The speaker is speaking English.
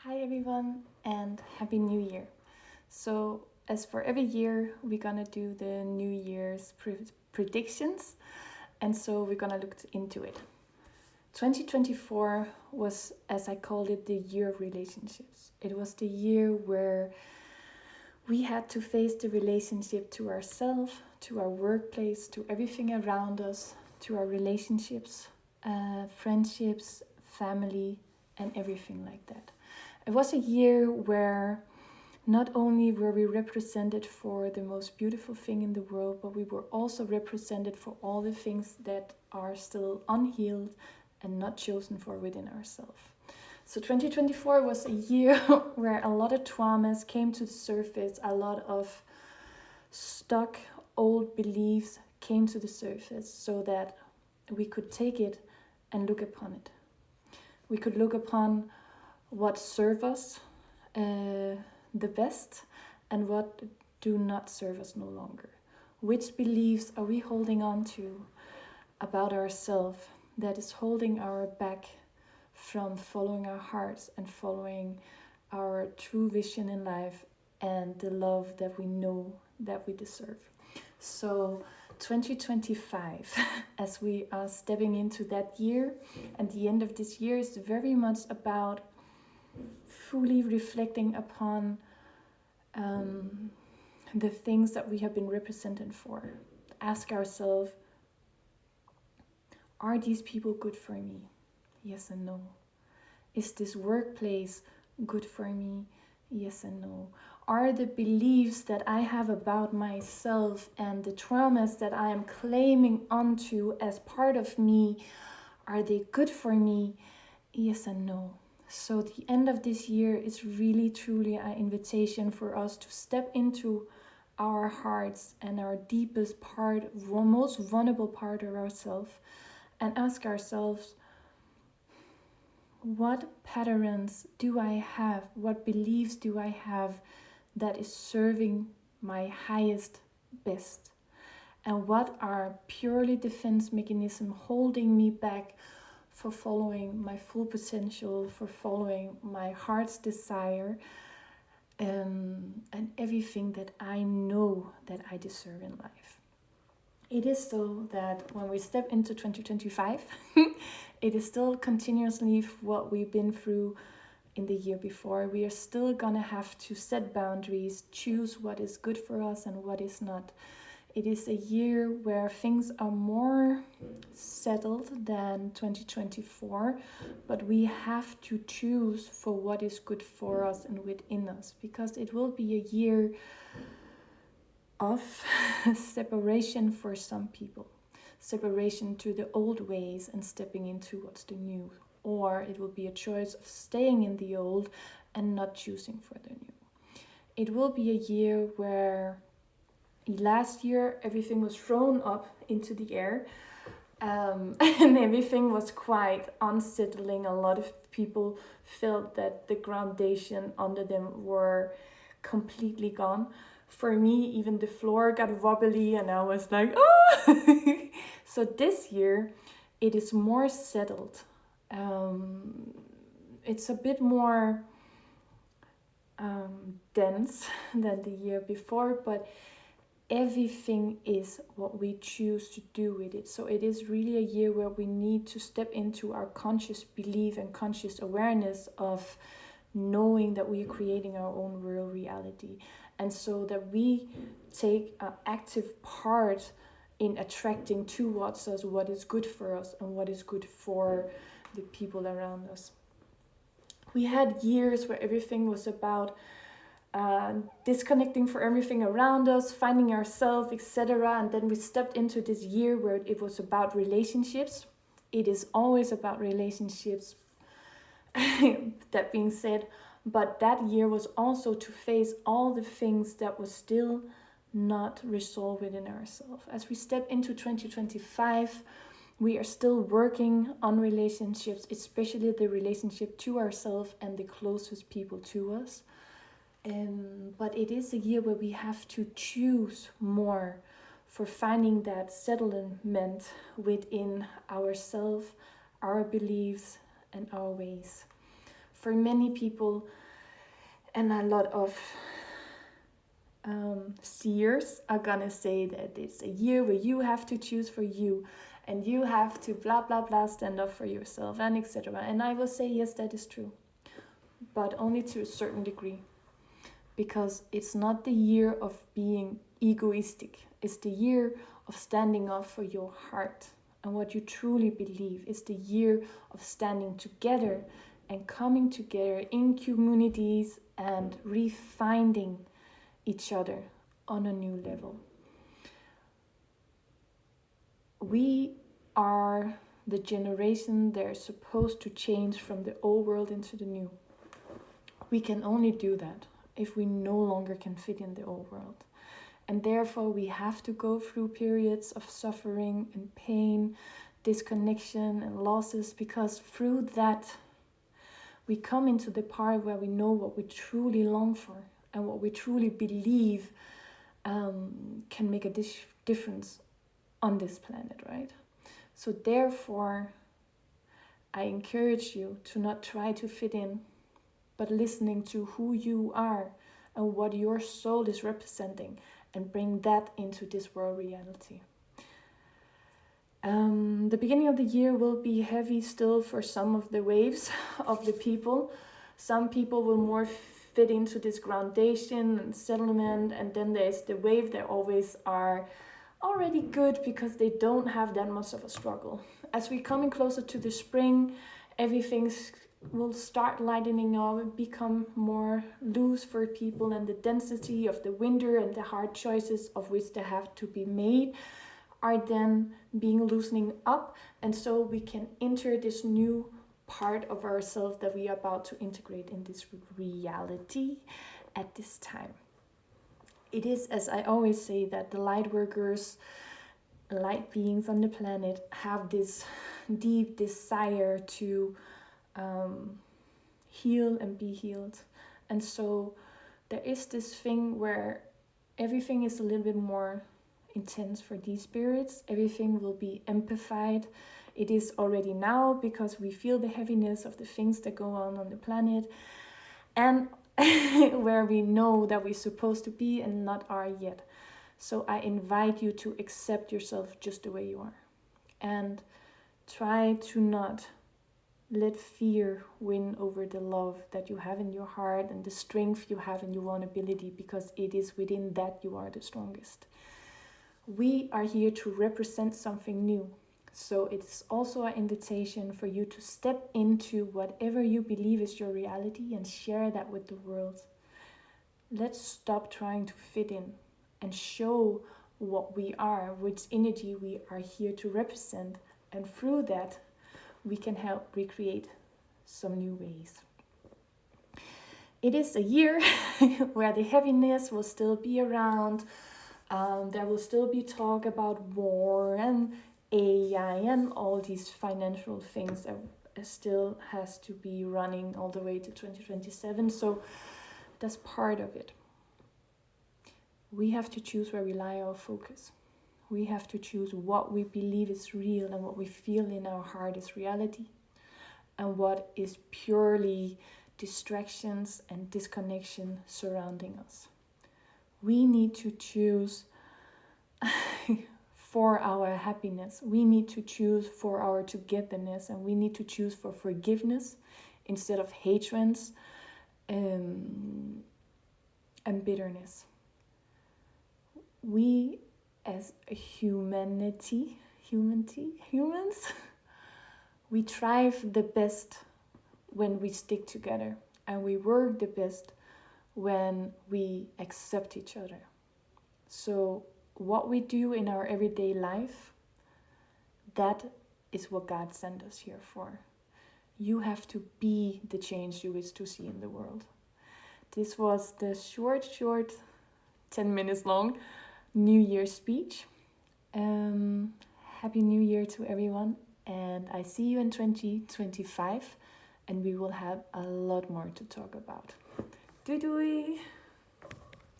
Hi everyone and Happy New Year. So, as for every year, we're gonna do the New Year's predictions, and so we're gonna look into it. 2024 was, as I called it, the year of relationships. It was the year where we had to face the relationship to ourselves, to our workplace, to everything around us, to our relationships, friendships, family, and everything like that. It was a year where not only were we represented for the most beautiful thing in the world, but we were also represented for all the things that are still unhealed and not chosen for within ourselves. So 2024 was a year where a lot of traumas came to the surface, a lot of stuck old beliefs came to the surface so that we could take it and look upon it. We could look upon what serve us the best and what do not serve us no longer. Which beliefs are we holding on to about ourselves that is holding our back from following our hearts and following our true vision in life and the love that we know that we deserve. So 2025, as we are stepping into that year, and the end of this year is very much about fully reflecting upon the things that we have been represented for. Ask ourselves, are these people good for me? Yes and no. Is this workplace good for me? Yes and no. Are the beliefs that I have about myself and the traumas that I am claiming onto as part of me, are they good for me? Yes and no. So the end of this year is really truly an invitation for us to step into our hearts and our deepest part, most vulnerable part of ourselves, and ask ourselves, what patterns do I have? What beliefs do I have that is serving my highest best? And what are purely defense mechanisms holding me back for following my full potential, for following my heart's desire, and everything that I know that I deserve in life. It is so that when we step into 2025, it is still continuously what we've been through in the year before. We are still gonna have to set boundaries, choose what is good for us and what is not. It is a year where things are more settled than 2024, but we have to choose for what is good for us and within us, because it will be a year of separation for some people. Separation to the old ways and stepping into what's the new. Or it will be a choice of staying in the old and not choosing for the new. It will be a year where last year everything was thrown up into the air and everything was quite unsettling. A lot of people felt that the foundation under them were completely gone. For me, even the floor got wobbly and I was like, oh! So this year, it is more settled. It's a bit more dense than the year before, but everything is what we choose to do with it. So it is really a year where we need to step into our conscious belief and conscious awareness of knowing that we are creating our own real reality. And so that we take an active part in attracting towards us what is good for us and what is good for the people around us. We had years where everything was about disconnecting from everything around us, finding ourselves, etc. And then we stepped into this year where it was about relationships. It is always about relationships, that being said, but that year was also to face all the things that was still not resolved within ourselves. As we step into 2025, we are still working on relationships, especially the relationship to ourselves and the closest people to us. But it is a year where we have to choose more for finding that settlement within ourselves, our beliefs, and our ways. For many people and a lot of seers are gonna say that it's a year where you have to choose for you and you have to blah blah blah stand up for yourself and etc. And I will say yes, that is true, but only to a certain degree, because it's not the year of being egoistic. It's the year of standing up for your heart and what you truly believe. It's the year of standing together and coming together in communities and refinding each other on a new level. We are the generation that are supposed to change from the old world into the new. We can only do that if we no longer can fit in the old world. And therefore we have to go through periods of suffering and pain, disconnection and losses, because through that we come into the part where we know what we truly long for and what we truly believe can make a difference on this planet, right? So therefore, I encourage you to not try to fit in, but listening to who you are and what your soul is representing, and bring that into this world reality. The beginning of the year will be heavy still for some of the waves of the people. Some people will more fit into this groundation and settlement, and then there's the wave that always are already good because they don't have that much of a struggle. As we come in closer to the spring, everything will start lightening up, become more loose for people, and the density of the winter and the hard choices of which they have to be made are then being loosening up, and so we can enter this new part of ourselves that we are about to integrate in this reality at this time. It is, as I always say, that the light workers, light beings on the planet, have this deep desire to heal and be healed. And so there is this thing where everything is a little bit more intense for these spirits. Everything will be amplified. It is already now, because we feel the heaviness of the things that go on the planet, and where we know that we're supposed to be and not are yet. So I invite you to accept yourself just the way you are, and try to not let fear win over the love that you have in your heart and the strength you have in your vulnerability, because it is within that you are the strongest. We are here to represent something new. So it's also an invitation for you to step into whatever you believe is your reality and share that with the world. Let's stop trying to fit in and show what we are, which energy we are here to represent. And through that, we can help recreate some new ways. It is a year where the heaviness will still be around. There will still be talk about war and AI and all these financial things that still has to be running all the way to 2027. So that's part of it. We have to choose where we lie our focus. We have to choose what we believe is real and what we feel in our heart is reality, and what is purely distractions and disconnection surrounding us. We need to choose for our happiness. We need to choose for our togetherness, and we need to choose for forgiveness instead of hatreds and bitterness. We as a humans, we thrive the best when we stick together, and we work the best when we accept each other. So what we do in our everyday life, that is what God sent us here for. You have to be the change you wish to see in the world. This was the short 10 minutes long New Year speech. Happy New Year to everyone, and I see you in 2025, and we will have a lot more to talk about. Doei doei!